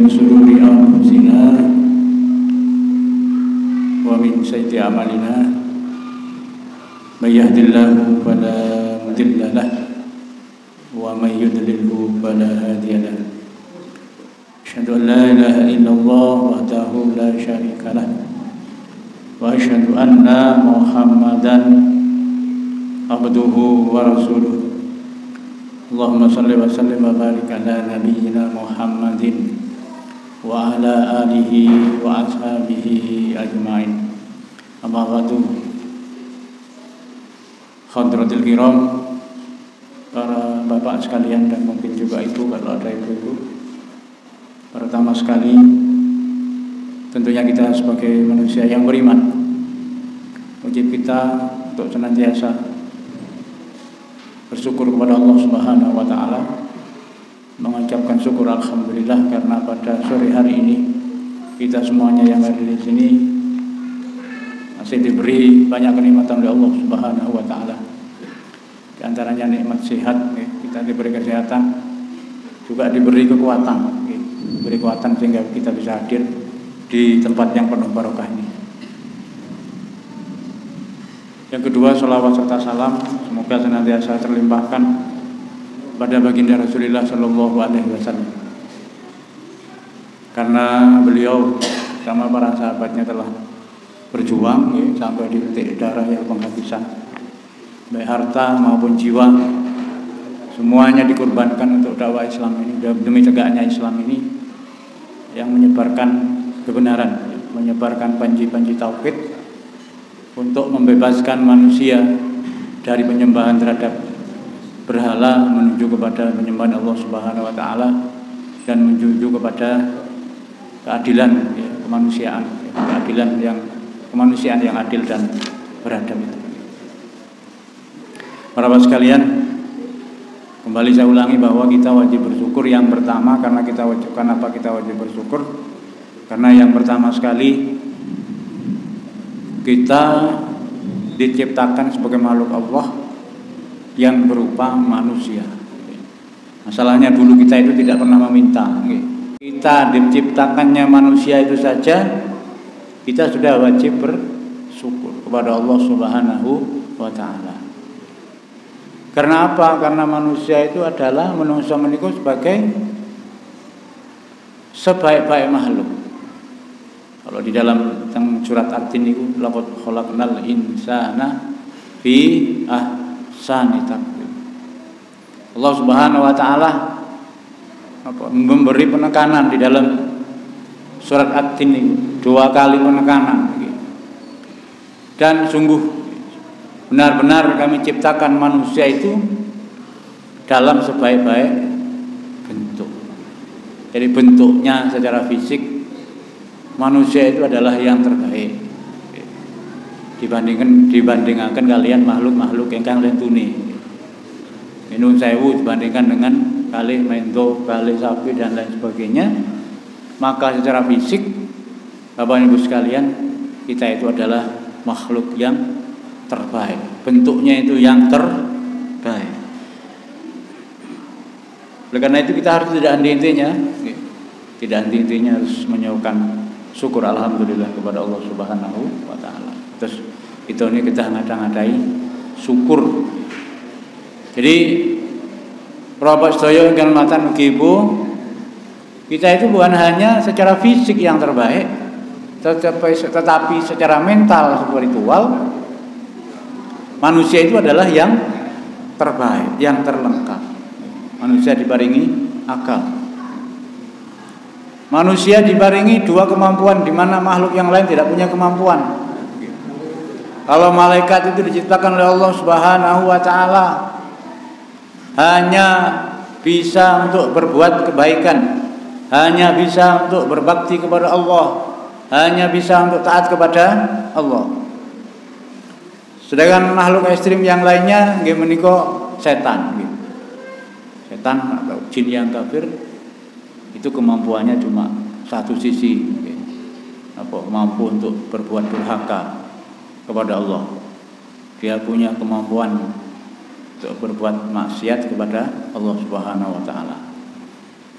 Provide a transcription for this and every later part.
من شرور أنفسنا ومن سيئات أعمالنا من يهد الله فلا مضل له ومن يضلل فلا هادي له أشهد أن لا إله إلا الله وحده لا شريك له وأشهد أن محمدا عبده ورسوله اللهم صل وسلم وبارك على نبينا محمد وعلى آله وأصحابه أجمعين أما بعد Hadratil kiram, para bapak sekalian dan mungkin juga ibu kalau ada ibu-ibu. Pertama sekali tentunya kita sebagai manusia yang beriman, wajib kita untuk senantiasa bersyukur kepada Allah Subhanahu wa taala, mengucapkan syukur alhamdulillah karena pada sore hari ini kita semuanya yang ada di sini masih diberi banyak kenikmatan oleh Allah Subhanahu wa taala. Di antaranya nikmat sehat, kita diberi kesehatan, juga diberi kekuatan, diberi kekuatan sehingga kita bisa hadir di tempat yang penuh barokah ini. Yang kedua, sholawat serta salam semoga senantiasa terlimpahkan pada baginda Rasulullah Shallallahu Alaihi Wasallam, karena beliau sama para sahabatnya telah berjuang sampai di titik darah yang penghabisan, baik harta maupun jiwa semuanya dikorbankan untuk dakwah Islam ini, demi tegaknya Islam ini yang menyebarkan kebenaran, menyebarkan panji-panji tauhid untuk membebaskan manusia dari penyembahan terhadap berhala menuju kepada penyembahan Allah Subhanahu wa taala dan menuju kepada keadilan kemanusiaan, kemanusiaan yang adil dan beradab itu. Para bapak sekalian, kembali saya ulangi bahwa kita wajib bersyukur. Yang pertama, kenapa kita wajib bersyukur? Karena yang pertama sekali kita diciptakan sebagai makhluk Allah yang berupa manusia. Masalahnya dulu kita itu tidak pernah meminta. Kita diciptakannya manusia itu saja kita sudah wajib bersyukur kepada Allah Subhanahu wa taala. Karena apa? Karena manusia itu adalah menungso meniku sebagai sebaik-baik makhluk. Kalau di dalam surat At-Tin itu laqad khalaqnal insana fi ahsani taqwim. Allah Subhanahu wa taala memberi penekanan di dalam surat At-Tin itu 2 kali penekanan. Dan sungguh benar-benar kami ciptakan manusia itu dalam sebaik-baik bentuk. Jadi bentuknya secara fisik manusia itu adalah yang terbaik dibandingkan kalian makhluk-makhluk yang kalian tuni. Minun sewu dibandingkan dengan kalih mento, kalih sapi dan lain sebagainya. Maka secara fisik Bapak Ibu sekalian, kita itu adalah makhluk yang terbaik, bentuknya itu yang terbaik. Oleh karena itu kita harus tidak henti-hentinya harus menyerukan syukur alhamdulillah kepada Allah Subhanahu wa taala. Terus ini kita ngada-ngadai syukur. Jadi Bapak sedaya ingkang matan ibu, kita itu bukan hanya secara fisik yang terbaik, tetapi secara mental, spiritual manusia itu adalah yang terbaik, yang terlengkap. Manusia dibaringi akal. Manusia dibaringi 2 kemampuan di mana makhluk yang lain tidak punya kemampuan. Kalau malaikat itu diciptakan oleh Allah Subhanahu wa taala hanya bisa untuk berbuat kebaikan, hanya bisa untuk berbakti kepada Allah, hanya bisa untuk taat kepada Allah. Sedangkan makhluk ekstrim yang lainnya nggih menika setan gitu. Setan atau jin yang kafir itu kemampuannya cuma satu sisi, mampu untuk berbuat durhaka kepada Allah. Dia punya kemampuan untuk berbuat maksiat kepada Allah Subhanahu wa taala.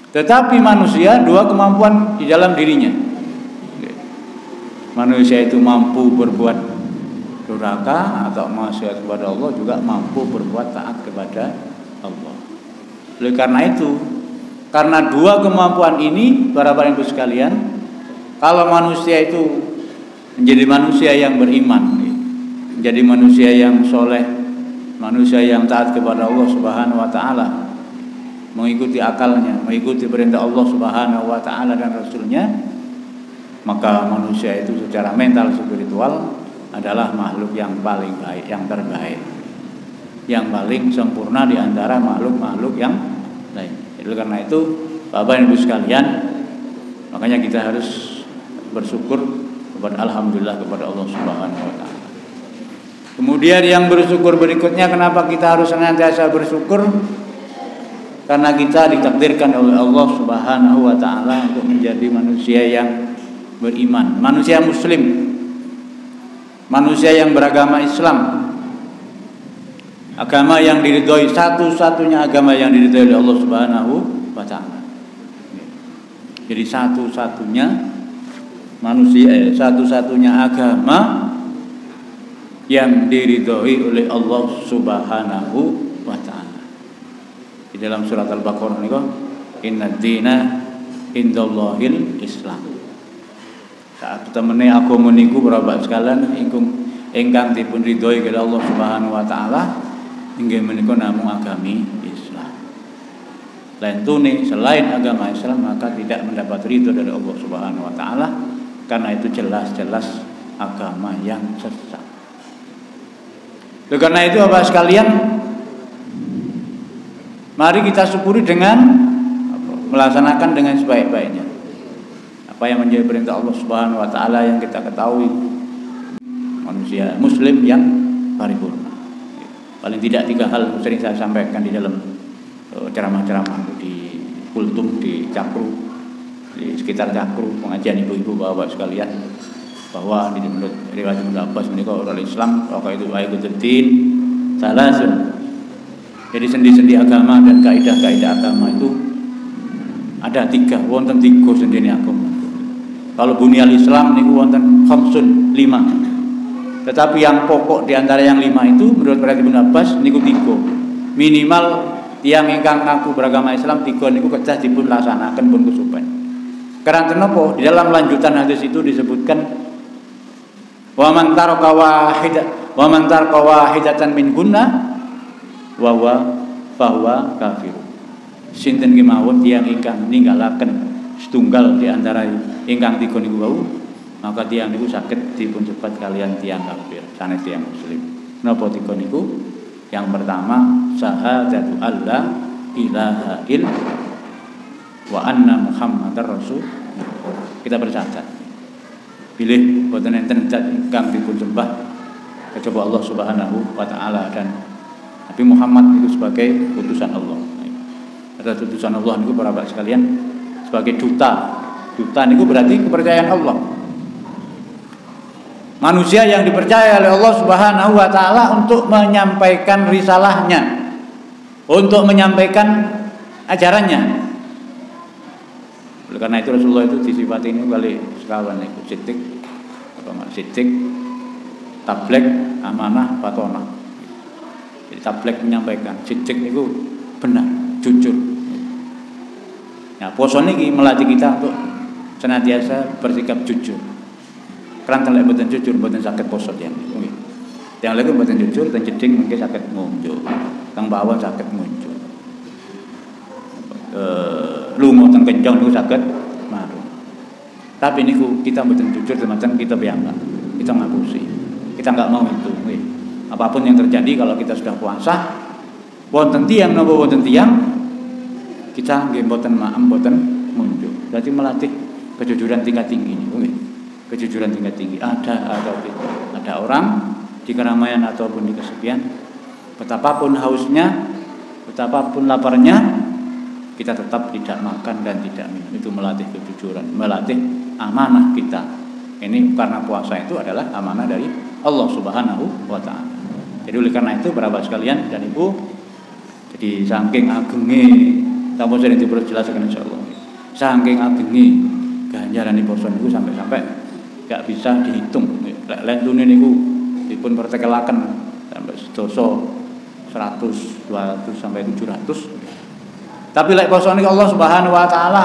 Tetapi manusia dua kemampuan di dalam dirinya. Manusia itu mampu berbuat durhaka atau maksiat kepada Allah, juga mampu berbuat taat kepada Allah. Oleh karena itu, karena dua kemampuan ini, para Bapak Ibu sekalian, kalau manusia itu menjadi manusia yang beriman, menjadi manusia yang soleh, manusia yang taat kepada Allah Subhanahu wa Ta'ala, mengikuti akalnya, mengikuti perintah Allah Subhanahu wa Ta'ala dan Rasulnya, maka manusia itu secara mental spiritual adalah makhluk yang paling baik, yang terbaik, yang paling sempurna di antara makhluk-makhluk yang lain. Jadi karena itu, Bapak Ibu sekalian, makanya kita harus bersyukur kepada alhamdulillah kepada Allah Subhanahu wa Ta'ala. Kemudian yang bersyukur berikutnya, kenapa kita harus senantiasa bersyukur? Karena kita ditakdirkan oleh Allah Subhanahu wa Ta'ala untuk menjadi manusia yang beriman, manusia muslim, manusia yang beragama Islam, agama yang diridhoi, satu-satunya agama yang diridhoi oleh Allah Subhanahu wa Ta'ala. Jadi satu-satunya manusia, satu-satunya agama yang diridhoi oleh Allah Subhanahu wa Ta'ala. Di dalam surat Al-Baqarah niku, innad dina indallahil Islam. Saat temene agama niku para sekalian ingkang dipun ridhoi oleh Allah Subhanahu wa Ta'ala inggih menika namung agami Islam. Lentune selain agama Islam maka tidak mendapat ridho dari Allah Subhanahu wa Ta'ala, karena itu jelas-jelas agama yang sesat. Karena itu Bapak sekalian, mari kita syukuri dengan melaksanakan dengan sebaik-baiknya apa yang menjadi perintah Allah Subhanahu wa Ta'ala yang kita ketahui, manusia muslim yang paripurna. Paling tidak 3 hal sering saya sampaikan di dalam ceramah-ceramah di kultum, di Cakru, di sekitar Cakru, pengajian ibu-ibu bapak sekalian, bahwa di menurut riwayat Ibnu Abbas menika orang Islam maka itu aiqutuddin salasun. Jadi sendi-sendi agama dan kaidah-kaidah agama itu ada 3, wonten 3 sendi agama. Kalau bunyal Islam niku wonten khamsun 5. Tetapi yang pokok di antara yang 5 itu menurut riwayat Ibnu Abbas niku 3. Minimal tiang ingkang ngaku beragama Islam 3 niku kedah dipun laksanaken pun kesupen. Karena kenapa? Di dalam lanjutan hadis itu disebutkan wa man taraka wahidatan min gunna wa huwa kafir. Sinten kemawon tiyang ingkang ninggalaken setunggal di antara ingkang 3 niku wau, maka tiyang niku saged dipun sebat kalian tiyang kafir, sanes tiyang muslim. Napa 3 niku? Yang pertama syahadatu alla ilaha illallah wa anna muhammadar rasul. Kita bersahadat pilih boten enten zat ingkang dipun sembah kecuali Allah Subhanahu wa Ta'ala dan Nabi Muhammad itu sebagai utusan Allah. Ada utusan Allah niku para bapak sekalian sebagai duta. Duta niku berarti kepercayaan Allah. Manusia yang dipercaya oleh Allah Subhanahu wa Ta'ala untuk menyampaikan risalahnya, untuk menyampaikan ajarannya. Oleh karena itu Rasulullah itu disifati ini kali sekawan itu siddiq, tablek, amanah, batonah. Jadi tablek menyampaikan, siddiq itu benar, jujur. Nah, poso niki melatih kita untuk senantiasa bersikap jujur. Karena kalau mboten jujur mboten saged poso tiyang. Nggih. Tiyang lagi mboten jujur ten jeding mungkin saged ngunjuk. Kang bawon saged ngunjuk. Lunga teng kencang niku saged marung. Tapi niku kita mboten jujur semacam kita piyambak. Kita ngapusi. Kita enggak mau itu, nggih. Apapun yang terjadi kalau kita sudah puasa, wonten tiyang napa wonten tiyang, kita nggih mboten maem mboten ngunjuk. Berarti melatih kejujuran tingkat tinggi niku nggih. Kejujuran tingkat tinggi ada orang di keramaian ataupun di kesepian, betapapun hausnya, betapapun laparnya, kita tetap tidak makan dan tidak minum. Itu melatih kejujuran, melatih amanah kita. Ini karena puasa itu adalah amanah dari Allah Subhanahu wa Ta'ala. Jadi oleh karena itu para bapak sekalian dan ibu, jadi saking agenge tampun sering diperjelaskan insyaallah. saking agenge ganjarane poso niku sampai gak bisa dihitung. Lek lentune niku dipun pertekelaken sampai sedoso 100, 200 sampai 700. Tapi lek poso niku Allah Subhanahu wa taala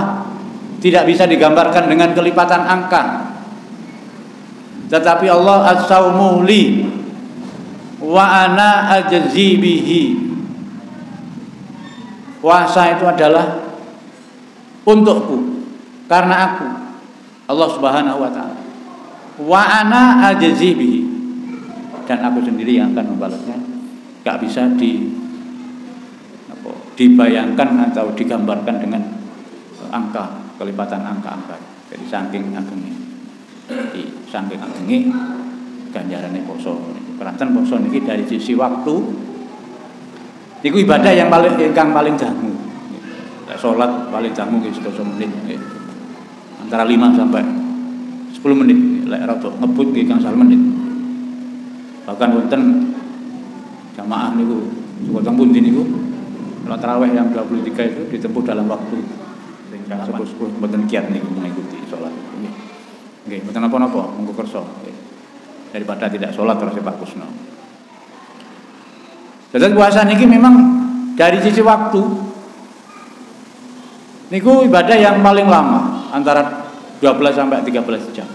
tidak bisa digambarkan dengan kelipatan angka. Tetapi Allah as-saumu li wa ana ajzi bihi. Puasa itu adalah untukku, karena aku Allah Subhanahu wa taala. Wa ana ajzi bihi, dan aku sendiri yang akan membalasnya. Gak bisa dibayangkan atau digambarkan dengan angka, kelipatan angka-angka. Jadi saking agenge. Jadi saking agenge ganjarane poso. Keranten poso niki dari sisi waktu iku ibadah yang paling jamu. Salat paling jamu nggih 10 menit nggih. Antara 5 sampai 10 menit. Lek rada ngebut nggih gangsal menit. Bahkan wonten jamaah niku sing pundi niku salat tarawih yang 23 itu ditempuh dalam waktu sing 10 mboten kiat niku mengikuti salat. Nggih, mboten napa-napa monggo kersa. Daripada tidak salat terus Pak Kusno. Jadi puasa niki memang dari sisi waktu niku ibadah yang paling lama, antara 12 sampai 13 jam.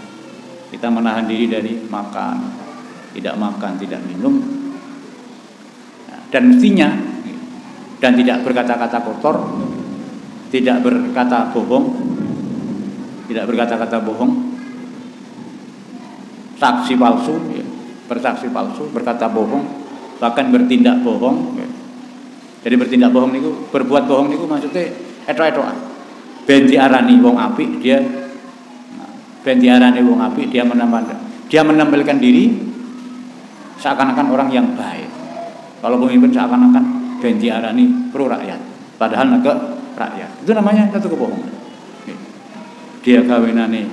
Kita menahan diri dari makan, tidak minum, dan mestinya dan tidak berkata-kata kotor, tidak berkata bohong, saksi palsu, bersaksi palsu, berkata bohong, bahkan bertindak bohong. Jadi bertindak bohong niku, berbuat bohong niku maksudnya etok-etokan. Ben diarani wong apik, dia menampilkan diri seakan-akan orang yang baik. Kalau pemimpin seakan-akan ben diarani pro rakyat, padahal naga rakyat. Itu namanya satu kebohongan. Dia kawinane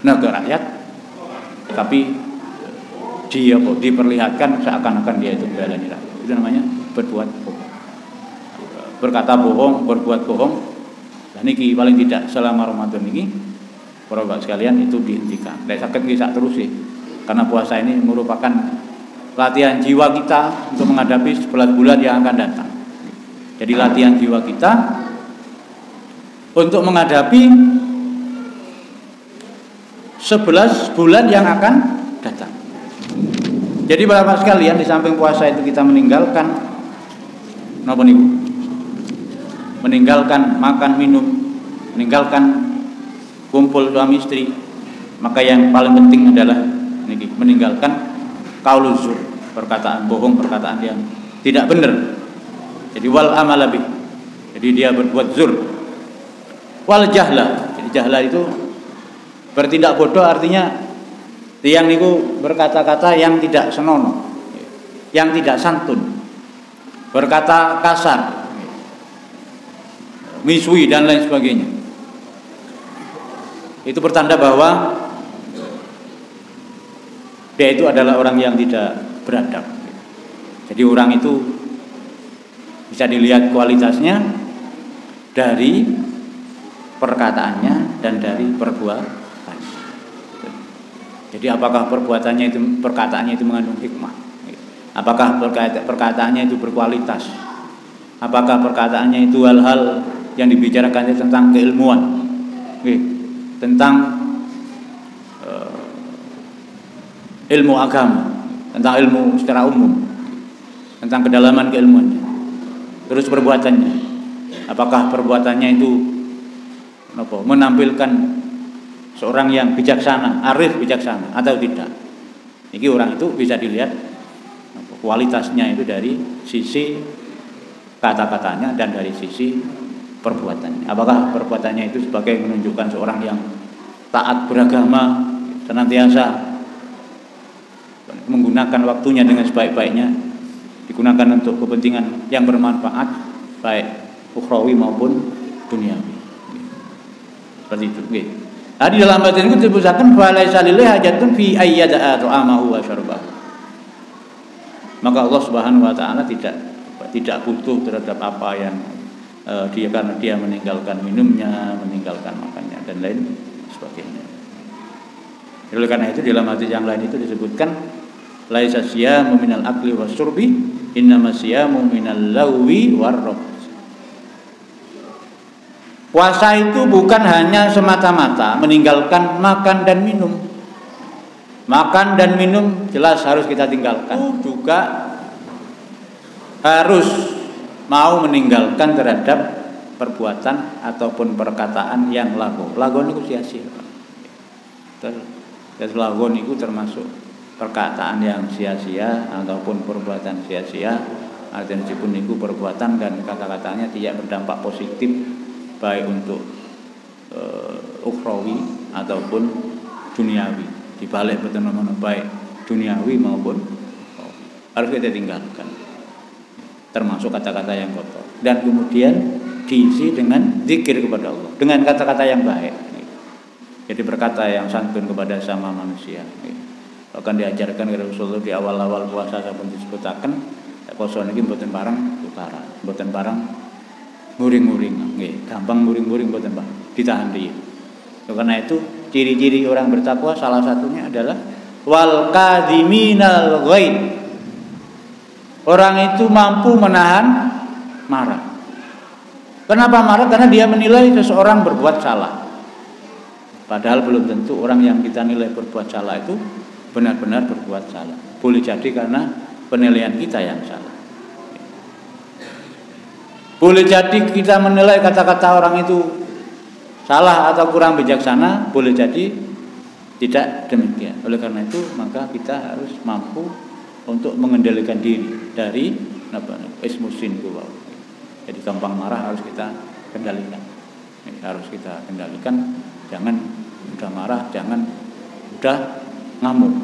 naga rakyat, tapi dia diperlihatkan seakan-akan dia itu membelani rakyat. Itu namanya berbuat bohong. Berkata bohong, berbuat bohong. Dan niki paling tidak selama Ramadan niki, para bapak sekalian, itu dihentikan. Nek saged nggih sak terus karena puasa ini merupakan latihan jiwa kita untuk menghadapi 11 bulan yang akan datang. Jadi latihan jiwa kita untuk menghadapi 11 bulan yang akan datang. Jadi bapak sekalian, di samping puasa itu kita meninggalkan napa niku? Meninggalkan makan minum, meninggalkan kumpul suami istri. Maka yang paling penting adalah niki, meninggalkan qauluz zur, perkataan bohong, perkataan yang tidak benar. Jadi wal amala bih. Jadi dia berbuat zur. Wal jahla. Jadi jahla itu bertindak bodoh, artinya tiang niku berkata-kata yang tidak senonoh, yang tidak santun, berkata kasar, misui dan lain sebagainya. Itu pertanda bahwa dia itu adalah orang yang tidak beradab. Jadi orang itu bisa dilihat kualitasnya dari perkataannya dan dari perbuatannya. Jadi apakah perkataannya itu mengandung hikmah? Apakah perkataannya itu berkualitas? Apakah perkataannya itu hal-hal yang dibicarakan tentang keilmuan, tentang ilmu agama, tentang ilmu secara umum, tentang kedalaman keilmuannya. Terus perbuatannya, apakah perbuatannya itu menampilkan seorang yang bijaksana, arif bijaksana atau tidak? Ini orang itu bisa dilihat kualitasnya itu dari sisi kata-katanya dan dari sisi perbuatannya. Apakah perbuatannya itu sebagai menunjukkan seorang yang taat beragama, senantiasa menggunakan waktunya dengan sebaik-baiknya, digunakan untuk kepentingan yang bermanfaat, baik ukhrawi maupun duniawi. Seperti itu. Nah, di dalam hadis ini disebutkan falaisa lillahi hajatun fi ayyada'a ta'amahu wa syarbahu. Maka Allah Subhanahu wa taala tidak butuh terhadap apa yang karena dia meninggalkan minumnya, meninggalkan makannya dan lain sebagainya. Oleh karena itu dalam hadis yang lain itu disebutkan laisa siyamu minal akli wasyurbi innama siyamu minal lawi warrafs. Puasa itu bukan hanya semata-mata meninggalkan makan dan minum. Makan dan minum jelas harus kita tinggalkan. Juga harus mau meninggalkan terhadap perbuatan ataupun perkataan yang lagu. Lagu itu sia-sia. Terus lagu itu termasuk perkataan yang sia-sia ataupun perbuatan sia-sia. Artinya meskipun itu perbuatan dan kata-katanya tidak berdampak positif baik untuk ukhrawi ataupun duniawi, dibalik betul-betul baik duniawi maupun harus kita tinggalkan, termasuk kata-kata yang kotor, dan kemudian diisi dengan zikir kepada Allah dengan kata-kata yang baik. Jadi berkata yang santun kepada sama manusia. Akan diajarkan oleh Rasulullah di awal-awal puasa sampun disebutaken poso niki mboten parang tukaran, mboten parang muring-muring, gampang muring-muring mboten Pak, ditahan dia. Karena itu ciri-ciri orang bertakwa salah satunya adalah wal kadhiminal ghaid. Orang itu mampu menahan marah. Kenapa marah? Karena dia menilai seseorang berbuat salah. Padahal belum tentu orang yang kita nilai berbuat salah itu benar-benar berbuat salah. Boleh jadi karena penilaian kita yang salah. Boleh jadi kita menilai kata-kata orang itu salah atau kurang bijaksana, boleh jadi tidak demikian. Oleh karena itu maka kita harus mampu untuk mengendalikan diri dari ismusin kuwa. Jadi gampang marah harus kita kendalikan. Harus kita kendalikan, jangan mudah marah, jangan mudah ngamuk,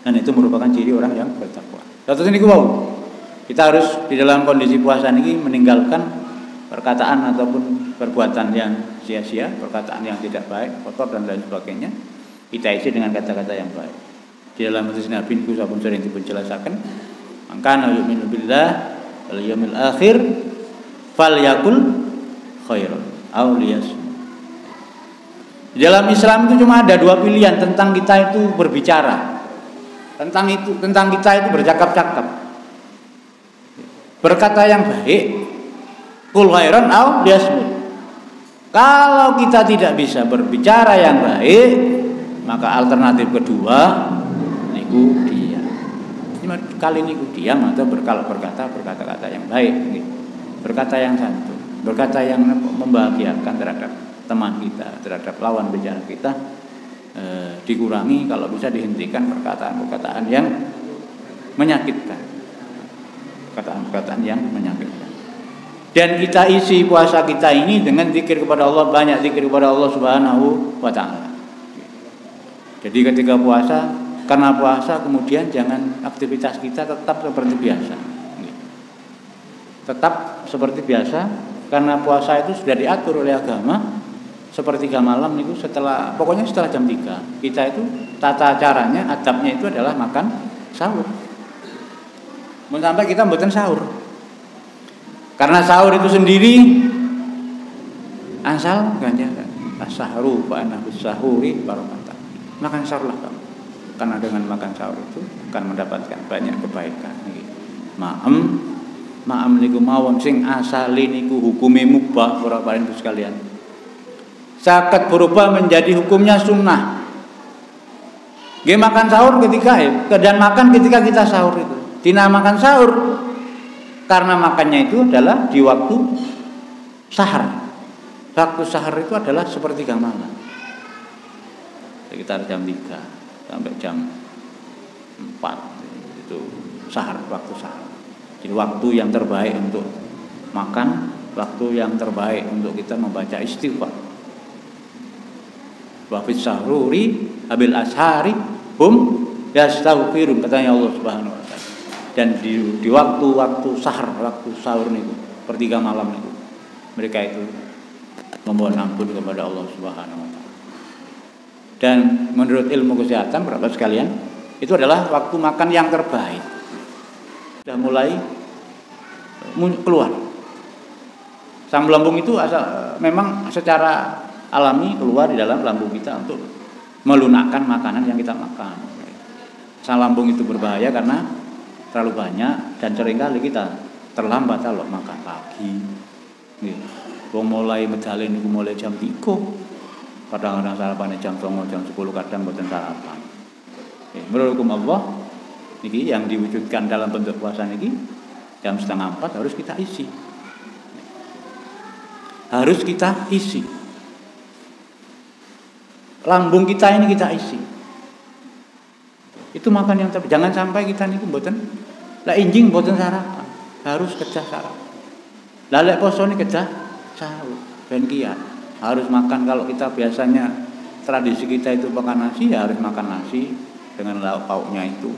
Dan itu merupakan ciri orang yang bertakwa. Satu ini kuwa. Kita harus di dalam kondisi puasa ini meninggalkan perkataan ataupun perbuatan yang sia-sia, perkataan yang tidak baik, kotor dan lain sebagainya. Kita isi dengan kata-kata yang baik. Di dalam hadis Nabi niku sampun sering dipunjelasaken, mangkana yu'minu billah wal yaumil akhir falyakul khairan aw liyasmut. Di dalam Islam itu cuma ada dua pilihan tentang kita itu berbicara. Tentang kita itu bercakap-cakap. Berkata yang baik, kul khairan aw liyasmut. Kalau kita tidak bisa berbicara yang baik, maka alternatif kedua niku diam. Kali niku diam atau berkata yang baik, berkata yang santun, berkata yang membahagiakan terhadap teman kita, terhadap lawan bicara kita. Dikurangi, kalau bisa dihentikan perkataan-perkataan yang menyakitkan. Perkataan-perkataan yang menyakitkan. Dan kita isi puasa kita ini dengan zikir kepada Allah, banyak zikir kepada Allah Subhanahu wa taala. Jadi ketika puasa, karena puasa kemudian jangan aktivitas kita tetap seperti biasa. Tetap seperti biasa karena puasa itu sudah diatur oleh agama. Sepertiga malam itu pokoknya setelah jam 3 kita itu tata caranya, adabnya itu adalah makan sahur. Mau sampai kita mboten sahur. Karena sahur itu sendiri asal ganjaran. As-sahru fa ana bis-sahuri barakatan. Makan sahurlah kamu. Karena dengan makan sahur itu akan mendapatkan banyak kebaikan. Ma'am niku mawon sing asale niku hukume mubah para paring sekalian. Saged berubah menjadi hukumnya sunnah. Nggih makan sahur ketika dan makan ketika kita sahur itu. Dinamakan sahur karena makannya itu adalah di waktu sahar. Waktu sahar itu adalah sepertiga malam, sekitar jam 3 sampai jam 4 itu sahar, waktu sahar. Jadi waktu yang terbaik untuk makan, waktu yang terbaik untuk kita membaca istighfar. Wa fis sahuri abil ashari hum yastaghfirun, katanya Allah Subhanahu wa taala. Dan di waktu-waktu sahur niku, pertiga malam niku, mereka itu memohon ampun kepada Allah Subhanahu wa taala. Dan menurut ilmu kesehatan berapa sekalian, itu adalah waktu makan yang terbaik. Sudah mulai keluar Asam lambung itu memang secara alami keluar di dalam lambung kita untuk melunakkan makanan yang kita makan. Asam lambung itu berbahaya karena terlalu banyak dan seringkali kita terlambat kalau makan pagi. Mulai medale niku mulai jam 3. Kadang-kadang sarapannya jam 9, jam 10, kadang mboten sarapan. Menurut hukum Allah niki yang diwujudkan dalam bentuk puasa niki jam 3:30 harus kita isi. Harus kita isi. Lambung kita ini kita isi. Itu makan yang tapi jangan sampai kita niku mboten la injing mboten sarapan. Harus kedah sarapan. Lah lek poso niki kedah sahur ben kiat. Harus makan. Kalau kita biasanya tradisi kita itu makan nasi, ya harus makan nasi dengan lauk pauknya itu.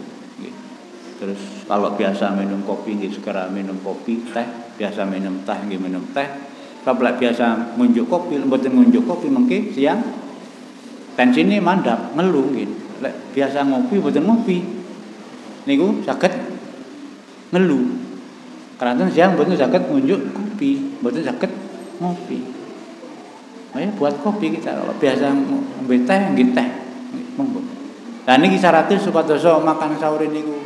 Terus kalau biasa minum kopi, segera minum kopi, teh biasa minum teh, minum teh. Kalau biasa ngunjuk kopi, mboten ngunjuk kopi mengke siang tensine mandap ngeluh gitu. Lek biasa ngopi mboten ngopi niku saged ngeluh. Karena siang mboten saged ngunjuk kopi, mboten saged ngopi. Ayo buat kopi kita, kalau biasa ngombe teh nggih teh. Monggo. Lah niki syaratnya supados makan sahur niku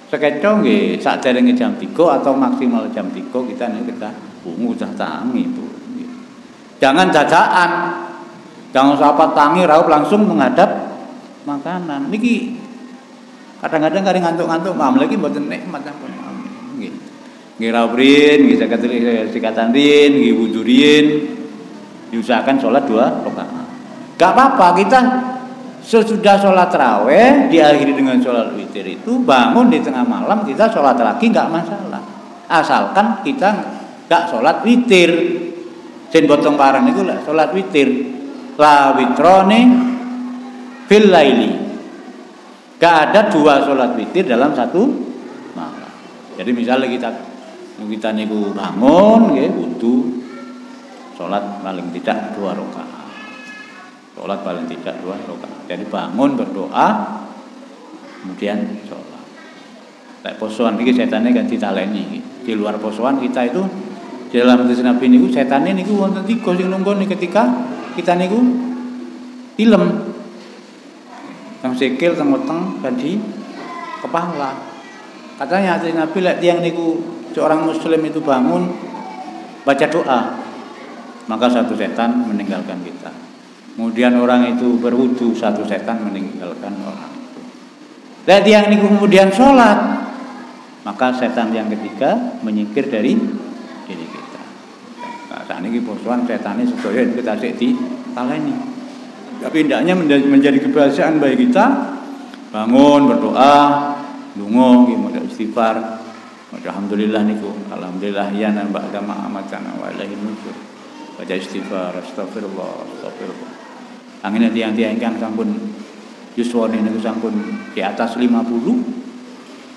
sekeco nggih sakderenge jam 3 atau maksimal jam 3 kita nek kita bungu dah tangi itu. Jangan dadakan. Jangan sapat tangi raup langsung menghadap makanan. Niki kadang-kadang kari ngantuk-ngantuk mam lagi mboten nikmat sampun. Nggih. Nggih raup rin, nggih sikatan rin, nggih wudu rin. Diusahakan sholat 2 rakaat. Gak apa-apa kita sesudah sholat tarawih diakhiri dengan sholat witir itu bangun di tengah malam kita sholat lagi gak masalah. Asalkan kita gak sholat witir. Sen botong parang itu lah sholat witir. La witrone fil laili. Gak ada 2 sholat witir dalam satu malam. Jadi misalnya kita niku bangun, nggih wudu. Sholat paling tidak 2 rakaat. Sholat paling tidak 2 rakaat. Jadi bangun berdoa, kemudian sholat. Kayak posoan ini setannya kan ditaleni. Di luar posoan kita itu di dalam hadis Nabi niku setannya niku wonten 3 sing nunggoni ketika kita niku tilem. Yang sikil, teng weteng, dan di kepala. Katanya hadis Nabi lek tiyang niku seorang muslim itu bangun baca doa, maka satu setan meninggalkan kita. Kemudian orang itu berwudu, satu setan meninggalkan orang itu. Dan yang ini kemudian sholat, maka setan yang ketiga menyingkir dari diri kita. Nah, saat ini posoan setannya sedaya kita sik ditaleni. Tapi hendaknya menjadi kebiasaan bagi kita bangun berdoa, lungo, modal istighfar. Alhamdulillah niku, alhamdulillah ya nambah agama amatana wa ilaihi nusyur. Baca istighfar, astagfirullah. Angin tiang-tiang ingkang sampun yuswane niku sampun di atas 50.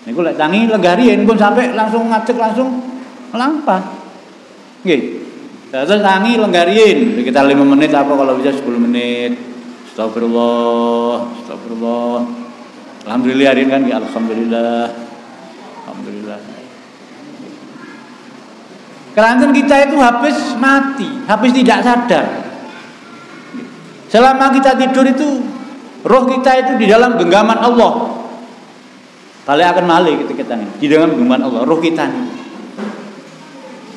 Niku lek tangi lenggarian pun sampai langsung ngadeg langsung melampah. Nggih. Terus tangi lenggarian sekitar 5 menit apa kalau bisa 10 menit. Astagfirullah. Alhamdulillah hari kan ya alhamdulillah. Kelantan kita itu habis mati, habis tidak sadar. Selama kita tidur itu roh kita itu di dalam genggaman Allah. Balik akan malih kita ini di dalam genggaman Allah, roh kita ini.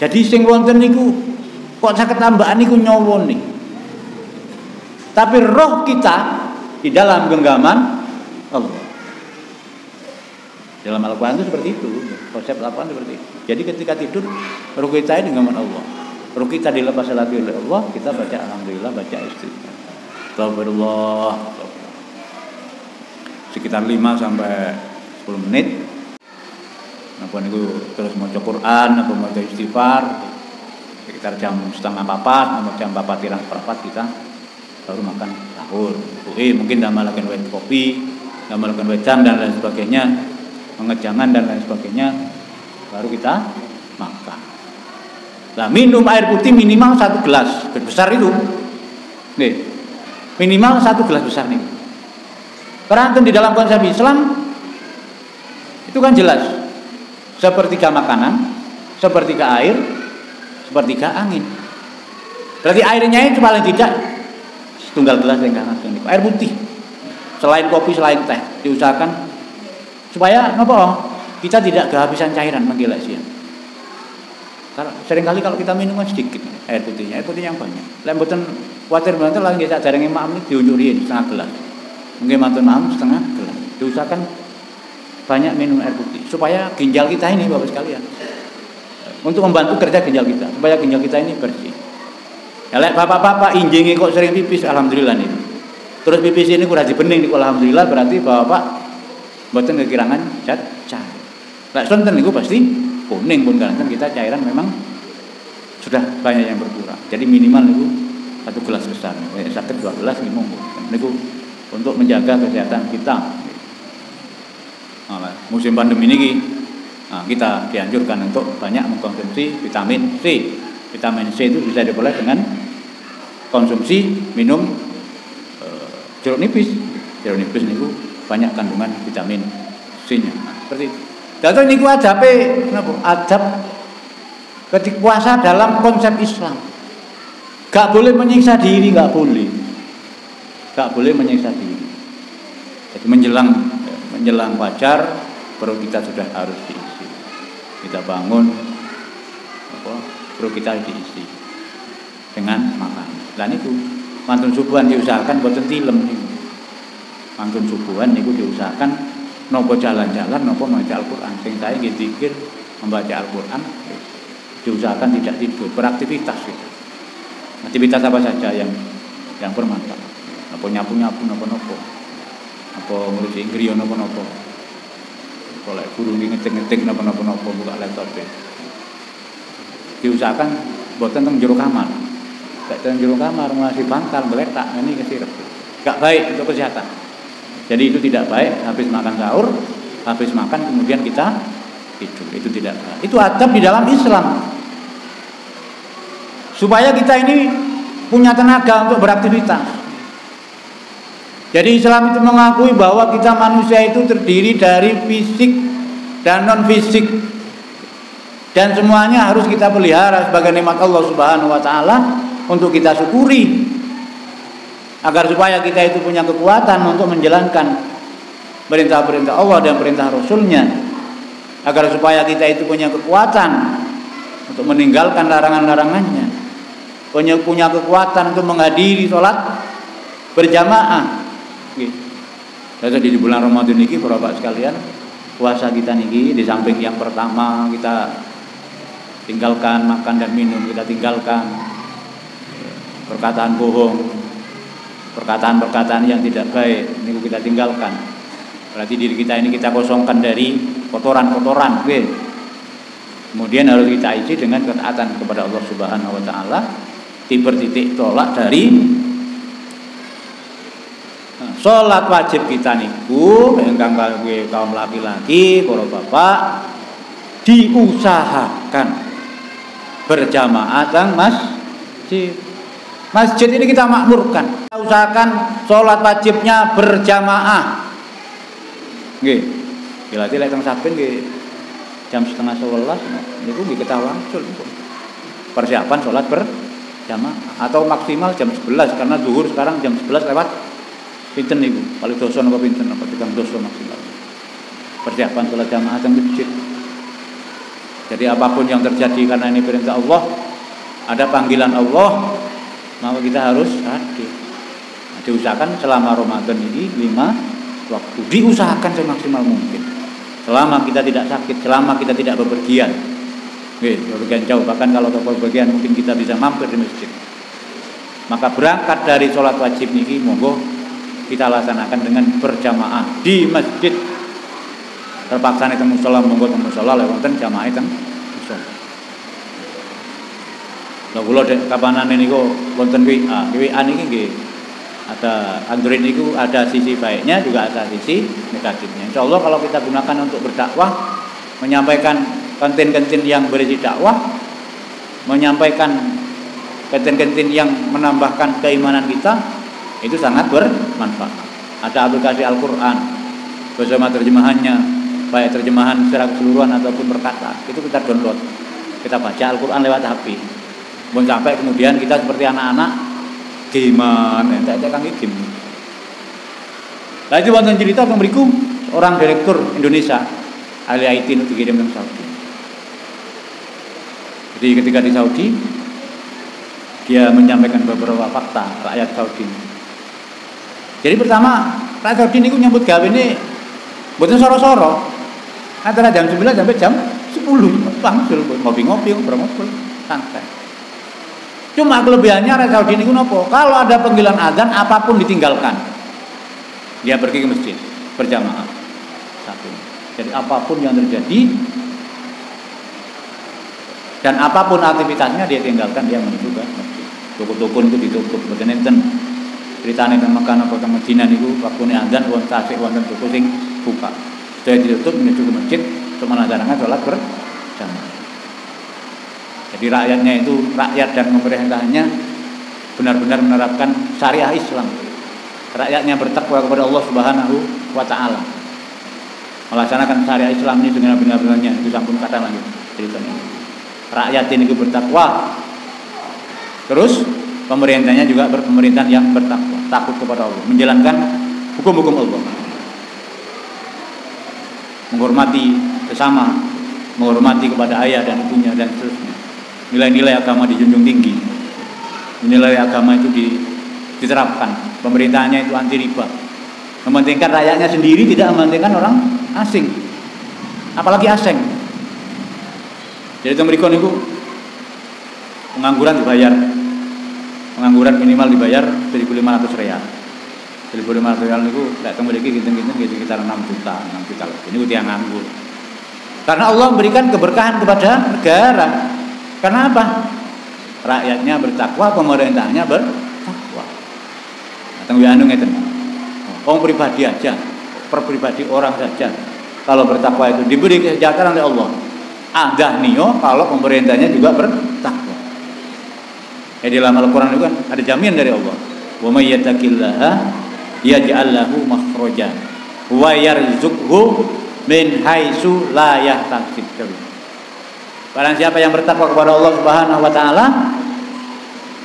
Jadi sing wonten niku kok saged tambahan niku nyawon nih. Tapi roh kita di dalam genggaman Allah. Dalam Al-Quran itu seperti itu, konsep Al-Quran seperti itu. Jadi ketika tidur, roh kita ini dengan Allah. Roh kita dilepas lagi oleh Allah, kita baca alhamdulillah, baca istighfar. Astagfirullah. Sekitar 5 sampai 10 menit. Napa niku terus maca Quran, napa maca istighfar. Sekitar jam 3:30, atau jam 4:04 kita baru makan sahur. Mungkin damalaken wet kopi, damalaken wedan dan lain sebagainya. Mengejangan dan lain sebagainya, baru kita makan. Nah, minum air putih minimal 1 gelas besar itu, nih, minimal 1 gelas besar nih. Karena di dalam konsep Islam itu kan jelas, sepertiga makanan, sepertiga air, sepertiga angin. Berarti airnya itu paling tidak setunggal gelas yang kanan air putih. Selain kopi, selain teh, diusahakan supaya kita tidak kehabisan cairan menggilak siang. Karena seringkali kalau kita minum kan sedikit air putih yang banyak. Lek mboten kuwatir banget lagi sak jarenge maam iki diunjurin setengah gelas. Mungkin mantun maam setengah gelas. Diusahakan banyak minum air putih supaya ginjal kita ini Bapak sekalian. Untuk membantu kerja ginjal kita, supaya ginjal kita ini bersih. Ya lek bapak-bapak injinge kok sering pipis, alhamdulillah nih. Terus pipis ini kurang dibening niku alhamdulillah, berarti bapak mboten kekurangan zat cair. Lek sonten niku pasti kuning pun kan kita cairan memang sudah banyak yang berkurang. Jadi minimal niku 1 gelas besar. Sakit 2 gelas niku niku untuk menjaga kesehatan kita. Nah, musim pandemi ini kita dianjurkan untuk banyak mengkonsumsi vitamin C. Vitamin C itu bisa diperoleh dengan konsumsi minum jeruk nipis. Jeruk nipis niku banyak kandungan vitamin C-nya. Seperti itu. Dato niku adabe napa? Adab ketika puasa dalam konsep Islam. Gak boleh menyiksa diri, gak boleh. Gak boleh menyiksa diri. Jadi menjelang fajar perut kita sudah harus diisi. Kita bangun perut kita diisi dengan makan. Dan itu mantun subuhan diusahakan boten tilem niku. Mantun subuhan niku diusahakan nopo jalan-jalan, nopo membaca Al-Quran. Sing saya nggih zikir membaca Al-Quran, diusahakan tidak tidur, beraktivitas gitu. Aktivitas apa saja yang bermanfaat. Nopo nyapu-nyapu, nopo-nopo. Apa ngurusi griya nopo-nopo. Kalau guru ngetik-ngetik nopo-nopo buka laptop. Diusahakan boten teng jero kamar. Gak teng jero kamar masih bantal meletak ini kesirep. Gak baik untuk kesehatan. Jadi itu tidak baik, habis makan sahur, habis makan kemudian kita tidur. Itu tidak baik. Itu adab di dalam Islam. Supaya kita ini punya tenaga untuk beraktivitas. Jadi Islam itu mengakui bahwa kita manusia itu terdiri dari fisik dan non fisik. Dan semuanya harus kita pelihara sebagai nikmat Allah Subhanahu wa taala untuk kita syukuri. Agar supaya kita itu punya kekuatan untuk menjalankan perintah-perintah Allah dan perintah Rasulnya. Agar supaya kita itu punya kekuatan untuk meninggalkan larangan-larangannya. Punya kekuatan untuk menghadiri sholat berjamaah. Jadi di bulan Ramadan ini Bapak sekalian, puasa kita niki di samping yang pertama kita tinggalkan makan dan minum, kita tinggalkan perkataan bohong, perkataan-perkataan yang tidak baik, ini kita tinggalkan. Berarti diri kita ini kita kosongkan dari kotoran-kotoran. Kemudian harus kita isi dengan ketaatan kepada Allah Subhanahu wa taala. Titik tolak dari salat wajib kita niku ingkang kaum laki-laki, para bapak diusahakan berjamaah teng masjid. Masjid ini kita makmurkan. Kita usahakan sholat wajibnya berjamaah. Nggih. Bila lek teng saben nggih jam 10:30 niku nggih ketawang persiapan sholat berjamaah atau maksimal jam 11 karena zuhur sekarang jam 11 lewat pinten niku. Paling dosa napa pinten apa 3 dosa maksimal. Persiapan sholat jamaah teng masjid. Jadi apapun yang terjadi karena ini perintah Allah, ada panggilan Allah, maka kita harus hadir. Diusahakan selama Ramadan ini 5 waktu. Diusahakan semaksimal mungkin. Selama kita tidak sakit, selama kita tidak bepergian. Bepergian jauh, bahkan kalau bepergian mungkin kita bisa mampir di masjid. Maka berangkat dari sholat wajib niki monggo kita laksanakan dengan berjamaah di masjid. Terpaksa nih temu sholat monggo temu sholat lewat jamaah teng musala. Lah kula kapanane niku wonten WA niki nggih ada Android niku ada sisi baiknya juga ada sisi negatifnya. Insyaallah kalau kita gunakan untuk berdakwah, menyampaikan konten-konten yang berisi dakwah, menyampaikan konten-konten yang menambahkan keimanan kita, itu sangat bermanfaat. Ada aplikasi Al-Qur'an bersama terjemahannya, baik terjemahan secara keseluruhan ataupun perkataan, itu kita download. kita baca Al-Quran lewat HP. Pun sampai kemudian kita seperti anak-anak gamean, entek kang game. Lah itu wonten cerita pemberiku orang direktur Indonesia ahli IT itu dikirim ke Saudi. Jadi ketika di Saudi dia menyampaikan beberapa fakta rakyat Saudi. Jadi pertama rakyat Saudi ini nyambut gawe ini mboten soro-soro. Antara jam 9 sampai jam 10 langsung ngopi-ngopi, ngobrol-ngobrol santai. Cuma kelebihannya rakyat Saudi ini nopo? Kalau ada panggilan azan apapun ditinggalkan. Dia pergi ke masjid berjamaah. Satu. Jadi apapun yang terjadi dan apapun aktivitasnya dia tinggalkan, dia menuju ke masjid. Toko-toko itu ditutup. Mboten enten ceritane teng Mekah napa teng Madinah niku waktune azan wonten tasik wonten toko sing buka. Sudah ditutup menuju ke masjid untuk melaksanakan sholat berjamaah. Jadi rakyatnya itu, rakyat dan pemerintahnya benar-benar menerapkan syariah Islam. Rakyatnya bertakwa kepada Allah Subhanahu wa Ta'ala, melaksanakan syariah Islam ini dengan benar-benarnya. Itu sampun kata lagi ceritanya. Rakyat ini bertakwa, terus pemerintahnya juga pemerintahan yang bertakwa, takut kepada Allah, menjalankan hukum-hukum Allah, menghormati sesama, menghormati kepada ayah dan ibunya dan seterusnya. Nilai-nilai agama dijunjung tinggi. Nilai agama itu diterapkan. Pemerintahnya itu anti riba. Mementingkan rakyatnya sendiri, tidak mementingkan orang asing. Apalagi asing. Jadi mereka niku pengangguran dibayar. Pengangguran minimal dibayar 1.500 real. 1.500 real niku lek teng mriki kinten-kinten sekitar 6 juta lebih. Niku tiyang nganggur. Karena Allah memberikan keberkahan kepada negara. Karena apa? Rakyatnya bertakwa, pemerintahnya bertakwa. Teng anu ngeten. Wong pribadi aja, per pribadi orang saja kalau bertakwa itu diberi kesejahteraan oleh Allah. Ada nio kalau pemerintahnya juga bertakwa. Di dalam Al-Qur'an itu kan ada jaminan dari Allah. Wa may yattaqillaha yaj'al lahu makhraja wa yarzuqhu min haitsu la yahtasib. Barang siapa yang bertakwa kepada Allah Subhanahu wa Ta'ala,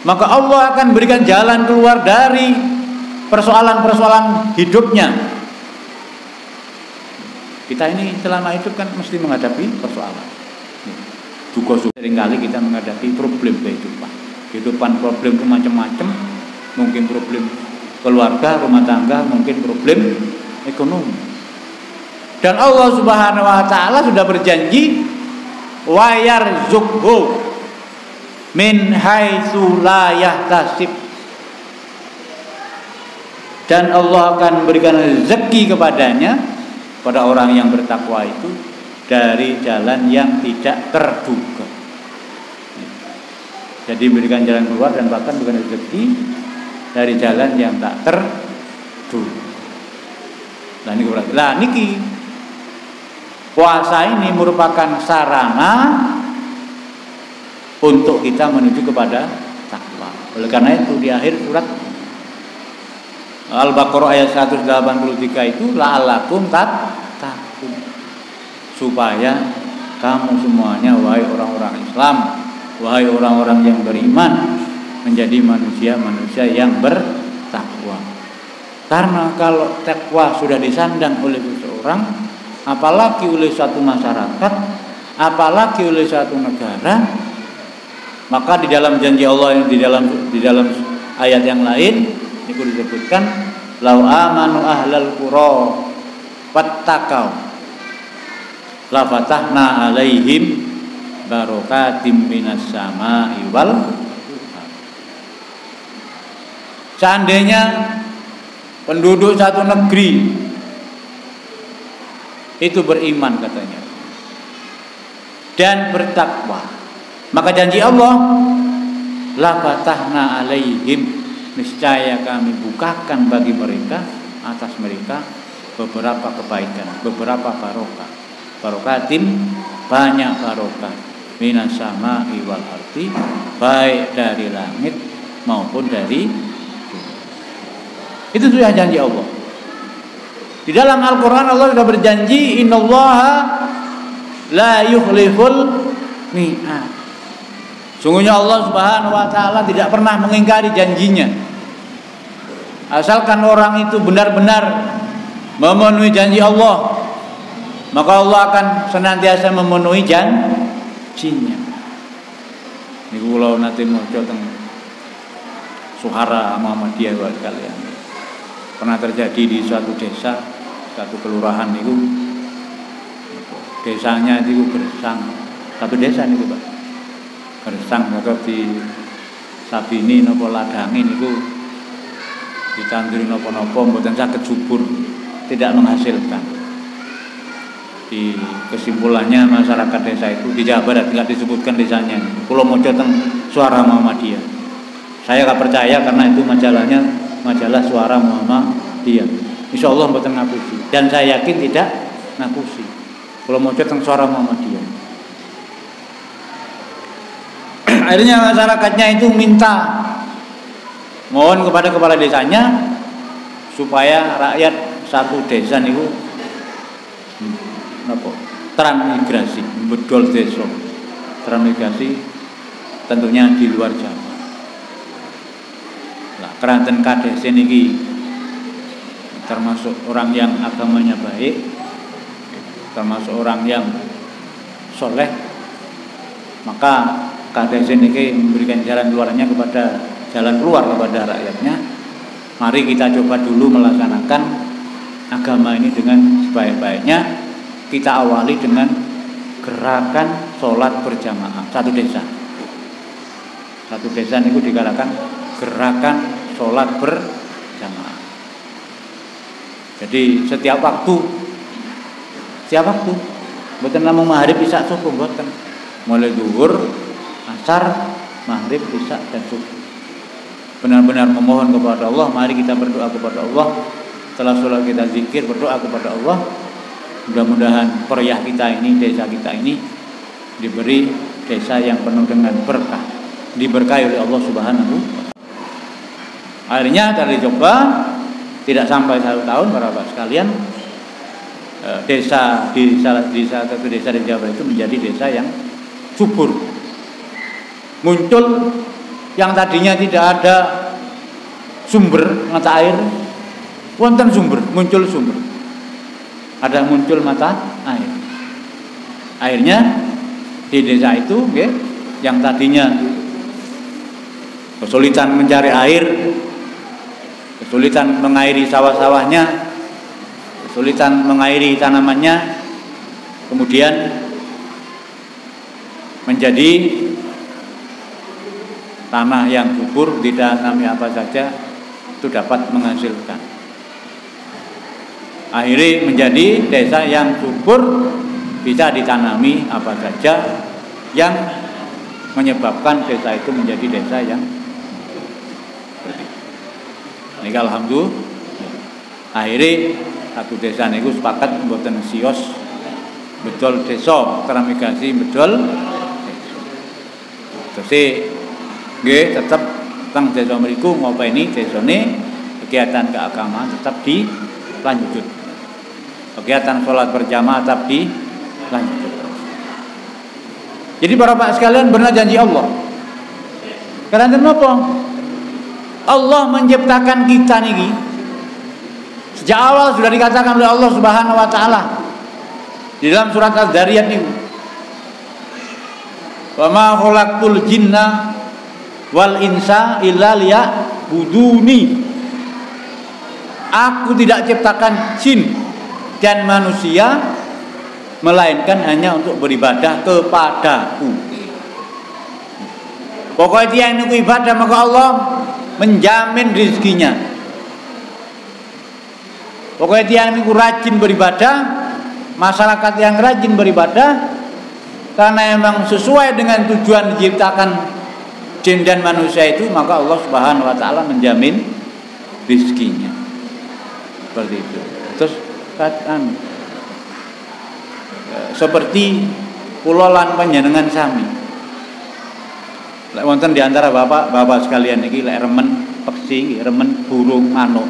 maka Allah akan berikan jalan keluar dari persoalan-persoalan hidupnya. Kita ini selama hidup kan mesti menghadapi persoalan. Juga seringkali kita menghadapi problem kehidupan problem itu macam-macam. Mungkin problem keluarga, rumah tangga, mungkin problem ekonomi. Dan Allah Subhanahu wa Ta'ala sudah berjanji wa yarzuqhu min haitsu la yahtasib, dan Allah akan berikan rezeki kepadanya, pada orang yang bertakwa itu, dari jalan yang tidak terduga. Jadi berikan jalan keluar dan bahkan berikan rezeki dari jalan yang tak terduga. Nah niki puasa ini merupakan sarana untuk kita menuju kepada takwa. Oleh karena itu di akhir surat Al-Baqarah ayat 183 itu la'allakum tattaqun, supaya kamu semuanya wahai orang-orang Islam, wahai orang-orang yang beriman, menjadi manusia-manusia yang bertakwa. Karena kalau takwa sudah disandang oleh seseorang, apalagi oleh satu masyarakat, apalagi oleh satu negara, maka di dalam janji Allah yang di dalam ayat yang lain itu disebutkan lau amanu ahlal qura wattaqau la fatahna alaihim barakatim minas samai wal. Seandainya penduduk satu negeri itu beriman katanya dan bertakwa, maka janji Allah la fatahna alaihim, niscaya kami bukakan bagi mereka, atas mereka beberapa kebaikan, beberapa barokah. Barokatin, banyak barokah, minas sama'i wal ardi, baik dari langit maupun dari bumi. Itu sudah janji Allah. Di dalam Al-Quran Allah sudah berjanji, innallaha la yukhliful mi'at. Sungguhnya Allah Subhanahu wa taala tidak pernah mengingkari janjinya. Asalkan orang itu benar-benar memenuhi janji Allah, maka Allah akan senantiasa memenuhi janjinya. Niku kula nate maca teng Suhara Muhammadiyah kalian. Pernah terjadi di suatu desa, satu kelurahan niku. Desanya itu Gersang. Satu desa niku, Pak. Gersang atau di Sabini napa Ladangi niku ditanduri napa-napa mboten saged subur, tidak menghasilkan. Di kesimpulannya masyarakat desa itu di Jawa Barat tidak disebutkan desanya. Kula maca teng Suara Muhammadiyah. Saya gak percaya karena itu majalahnya majalah Suara Muhammadiyah. Insyaallah mboten ngapusi dan saya yakin tidak ngapusi. Kula maca teng Suara Muhammadiyah. Akhirnya masyarakatnya itu minta mohon kepada kepala desanya supaya rakyat satu desa niku transmigrasi, bedol desa. Transmigrasi tentunya di luar Jawa. Lah keranten kades niki termasuk orang yang agamanya baik, termasuk orang yang soleh, maka kades niki memberikan jalan keluarnya jalan keluar kepada rakyatnya. Mari kita coba dulu melaksanakan agama ini dengan sebaik-baiknya. Kita awali dengan gerakan sholat berjamaah satu desa. Satu desa niku digalakan gerakan sholat berjamaah. Jadi setiap waktu, mboten namung maghrib isya subuh mboten. Mulai zuhur, asar, maghrib, isya dan subuh. Benar-benar memohon kepada Allah. Mari kita berdoa kepada Allah. Setelah sholat kita zikir, berdoa kepada Allah. Mudah-mudahan Koryah kita ini, desa kita ini diberi desa yang penuh dengan berkah, diberkahi oleh Allah Subhanahu wa taala. Akhirnya dari coba tidak sampai 1 tahun para Bapak sekalian, desa di satu desa di Jawa itu menjadi desa yang subur. Muncul yang tadinya tidak ada sumber mata air, wonten sumber, muncul sumber. Ada muncul mata air. Akhirnya di desa itu yang tadinya kesulitan mencari air, kesulitan mengairi sawah-sawahnya, kesulitan mengairi tanamannya, kemudian menjadi tanah yang subur, ditanami apa saja itu dapat menghasilkan. Akhirnya menjadi desa yang subur, bisa ditanami apa saja yang menyebabkan desa itu menjadi desa yang ini alhamdulillah. Akhirnya satu desa niku sepakat mboten sios betul desa transmigrasi betul terus nggih tetep teng desa mriku ngopeni desane kegiatan keagamaan tetap dilanjut. Kegiatan sholat berjamaah tetap dilanjut. Jadi para Bapak sekalian benar janji Allah. Karena kenapa? Allah menciptakan kita niki sejak awal sudah dikatakan oleh Allah Subhanahu wa taala di dalam surat Az-Zariyat niku. Wa ma khalaqtul jinna wal insa illa liya'buduni. Aku tidak ciptakan jin dan manusia melainkan hanya untuk beribadah kepadaku. Pokoknya dia yang ibadah maka Allah menjamin rezekinya. Pokoknya dia yang rajin beribadah, masyarakat yang rajin beribadah karena memang sesuai dengan tujuan diciptakan jin dan manusia itu, maka Allah Subhanahu wa taala menjamin rezekinya. Seperti itu. Terus seperti kula lan panjenengan sami. Lek wonten di antara bapak sekalian iki lek remen peksi, remen burung manuk.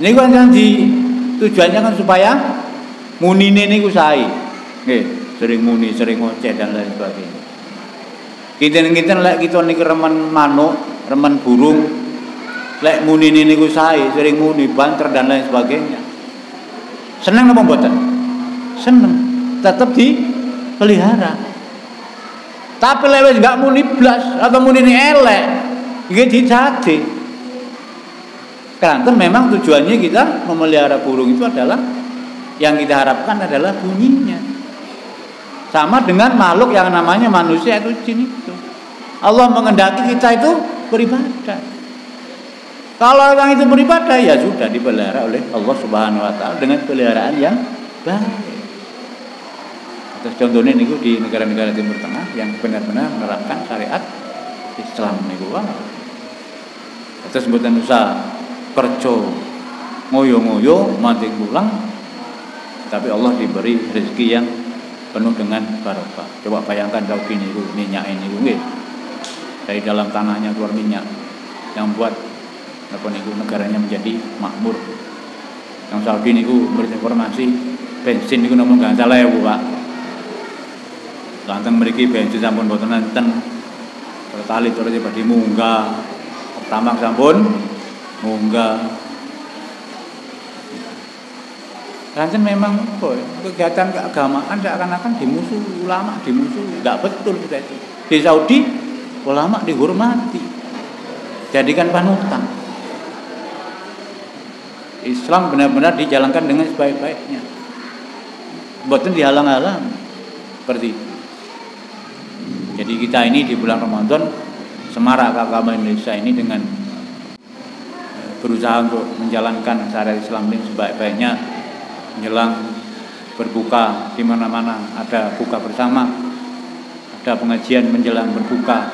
Niku kan tujuannya kan supaya munine niku sae. Nggih, sering muni, sering ngoceh dan lain sebagainya. Kinten-kinten lek kita niki remen manuk, remen burung, lek munine niku sae, sering muni banter dan lain sebagainya. Seneng apa mboten? Seneng. Tetap dipelihara. Tapi lek wis gak muni blas atau munine elek, iki dicati. Karena memang tujuannya kita memelihara burung itu adalah yang kita harapkan adalah bunyinya. Sama dengan makhluk yang namanya manusia itu jin itu. Allah mengendaki kita itu beribadah. Kalau orang itu beribadah ya sudah dipelihara oleh Allah Subhanahu wa taala dengan peliharaan yang baik. Terus contohnya niku di negara-negara Timur Tengah yang benar-benar menerapkan syariat Islam niku. Terus mboten usah perco ngoyo-ngoyo mati pulang, tapi Allah diberi rezeki yang penuh dengan barokah. Coba bayangkan Saudi niku minyak ini nggih. Dari dalam tanahnya keluar minyak yang buat apa niku negaranya menjadi makmur. Yang Saudi niku memberi informasi bensin niku namung gangsal ewu, Pak. Lanten mriki bensin sampun boten enten. Pertalit ora badhe munggah. Pertamax sampun munggah. Lanten memang kegiatan keagamaan seakan-akan dimusuhi, ulama dimusuhi. Enggak betul sudah itu. Di Saudi ulama dihormati. Jadikan panutan. Islam benar-benar dijalankan dengan sebaik-baiknya. Mboten dihalang-halang. Seperti itu. Jadi kita ini di bulan Ramadan semarak keagamaan Indonesia ini dengan berusaha untuk menjalankan syariat Islam ini sebaik-baiknya. Menjelang berbuka di mana-mana ada buka bersama, ada pengajian menjelang berbuka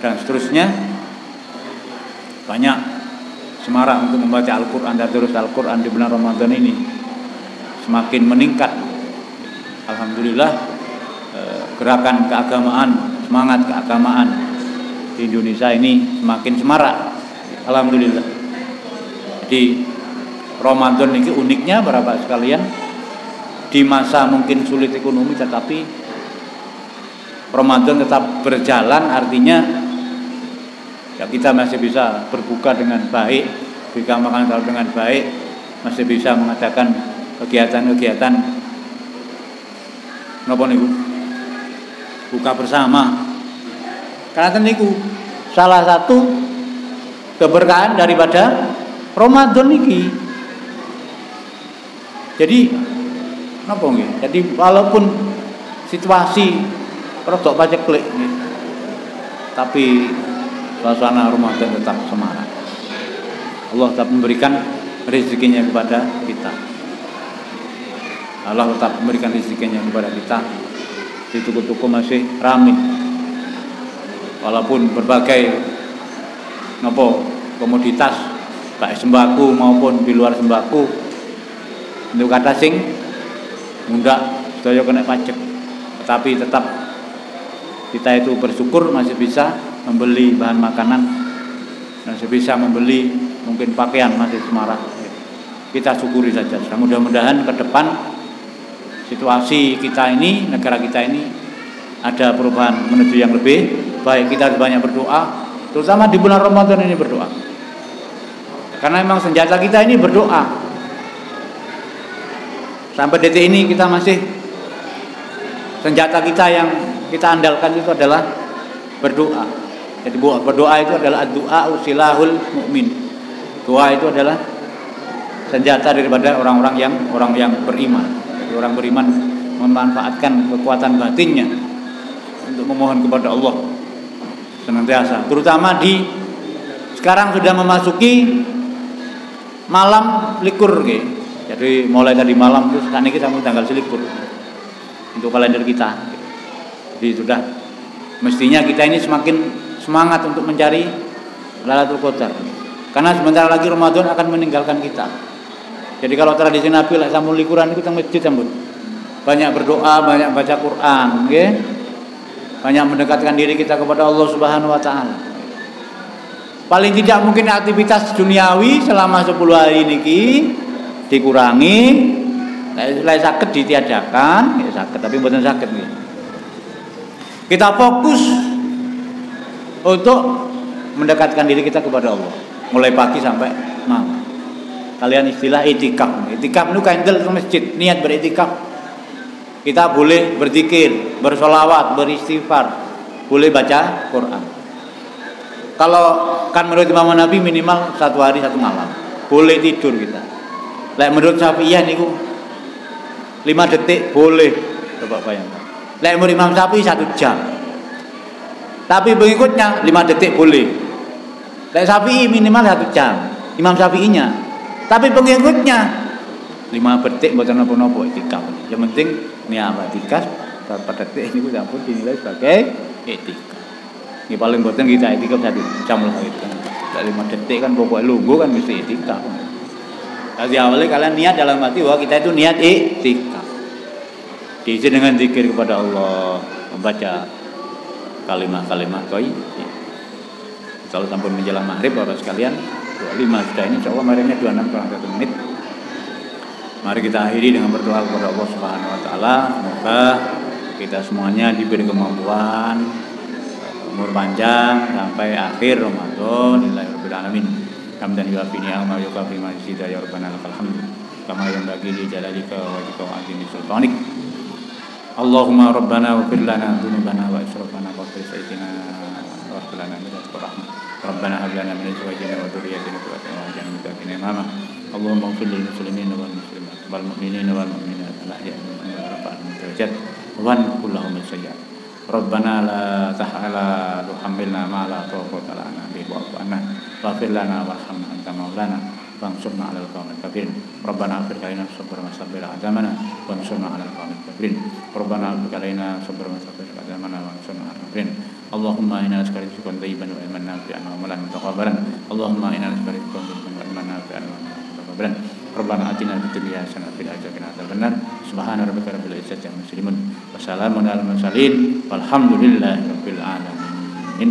dan seterusnya. Banyak semarak untuk membaca Al-Quran dan terus Al-Quran di bulan Ramadan ini semakin meningkat. Alhamdulillah, gerakan keagamaan, semangat keagamaan di Indonesia ini semakin semarak. Alhamdulillah. Jadi Ramadan ini uniknya berapa sekalian, di masa mungkin sulit ekonomi tetapi Ramadan tetap berjalan, artinya ya kita masih bisa berbuka dengan baik, bisa makan sahur dengan baik, masih bisa mengadakan kegiatan-kegiatan napa niku buka bersama. Karena niku salah satu keberkahan daripada Ramadan niki. Jadi napa nggih? Jadi walaupun situasi rodok paceklik nggih, tapi suasana Ramadan tetap semarak. Allah tetap memberikan rezekinya kepada kita. Allah tetap memberikan rezekinya kepada kita. Di toko-toko masih ramai. Walaupun berbagai komoditas baik sembako maupun di luar sembako untuk kata sing mundak sedaya kena pajak, tetapi tetap kita itu bersyukur masih bisa membeli bahan makanan, masih bisa membeli mungkin pakaian masih semarak. Kita syukuri saja. Mudah-mudahan ke depan situasi kita ini, negara kita ini ada perubahan menuju yang lebih baik. Kita harus banyak berdoa, terutama di bulan Ramadan ini berdoa. Karena memang senjata kita ini berdoa. Sampai detik ini kita masih senjata kita yang kita andalkan itu adalah berdoa. Jadi berdoa itu adalah doa usilahul mukmin. Doa itu adalah senjata daripada orang yang beriman. Jadi orang beriman memanfaatkan kekuatan batinnya untuk memohon kepada Allah senantiasa. Terutama sekarang sudah memasuki malam likur gitu. Jadi mulai tadi malam terus kan ini sampai tanggal selikur untuk kalender kita. Jadi sudah mestinya kita ini semakin semangat untuk mencari Lailatul Qadar. Karena sebentar lagi Ramadan akan meninggalkan kita. Jadi kalau tradisi Nabi lah sampun likuran itu teng masjid sampun. Banyak berdoa, banyak baca Quran, nggih. Banyak mendekatkan diri kita kepada Allah Subhanahu wa taala. Paling tidak mungkin aktivitas duniawi selama 10 hari niki dikurangi, nek sakit ditiadakan, ya sakit tapi mboten sakit nggih. Kita fokus untuk mendekatkan diri kita kepada Allah mulai pagi sampai malam. Kalian istilah itikaf. Itikaf itu kandel ke masjid, niat beritikaf. Kita boleh berzikir, bersolawat, beristighfar, boleh baca Quran. Kalau kan menurut Imam Nabi minimal 1 hari 1 malam. Boleh tidur kita. Lek menurut Syafi'iyah niku 5 detik boleh. Coba bayangkan. Lek menurut Imam Syafi'i 1 jam. Tapi pengikutnya 5 detik boleh. Lek Syafi'i minimal 1 jam. Imam Syafi'inya. Tapi pengikutnya 5 detik mboten napa-napa itikaf. Yang penting niat itikaf berapa detik niku sampun dinilai sebagai itikaf. Ini paling mboten kita itikaf 1 jam lah itu. Lek 5 detik kan pokoknya lungguh kan mesti itikaf. Jadi awalnya kalian niat dalam hati bahwa kita itu niat itikaf. Diisi dengan zikir kepada Allah, membaca kalimat-kalimat thayyibah. Kalau sampun menjelang maghrib Bapak sekalian, 25 sudah ini insyaallah marinya 26 kurang 1 menit. Mari kita akhiri dengan berdoa kepada Allah Subhanahu wa taala, semoga kita semuanya diberi kemampuan, umur panjang sampai akhir Ramadan. Alhamdulillahirabbil alamin. Hamdan yuafi ni'ama wa yukafi mazida ya rabbana lakal hamd. Kama yanbaghi li jalalika wa wajhika wa 'azimi sultanik. Allahumma rabbana ighfir lana dzunubana wa israfana wa fi sayyidina wa hab lana min rahmah. Rabbana hab lana min azwajina wa dhurriyyatina qurrata a'yun waj'alna imama. Allahumma ighfir lil muslimina wal muslimat wal mu'minina wal mu'minat al-ahya'i minhum wal amwat darajat wa kullahum sayyi'at. Rabbana la tuhammilna ma la taqata lana bihi wa'fu 'anna waghfir lana warhamna anta maulana wansurna 'alal qawmil kafirin. Rabbana ighfir lana sabran wa sabbir 'azamana wansurna 'alal qawmil kafirin. Rabbana ighfir lana sabran wa sabbir 'azamana wansurna 'alal kafirin. Allahumma inna nas'aluka rizqan thayyiban wa ilman nafi'an wa amalan mutaqabbalan. Allahumma inna nas'aluka rizqan thayyiban wa ilman nafi'an wa amalan mutaqabbalan. Rabbana atina fid dunya hasanah wa fil akhirati hasanah wa qina subhana rabbika rabbil izzati amma yasifun wa salamun alal mursalin walhamdulillahi rabbil alamin.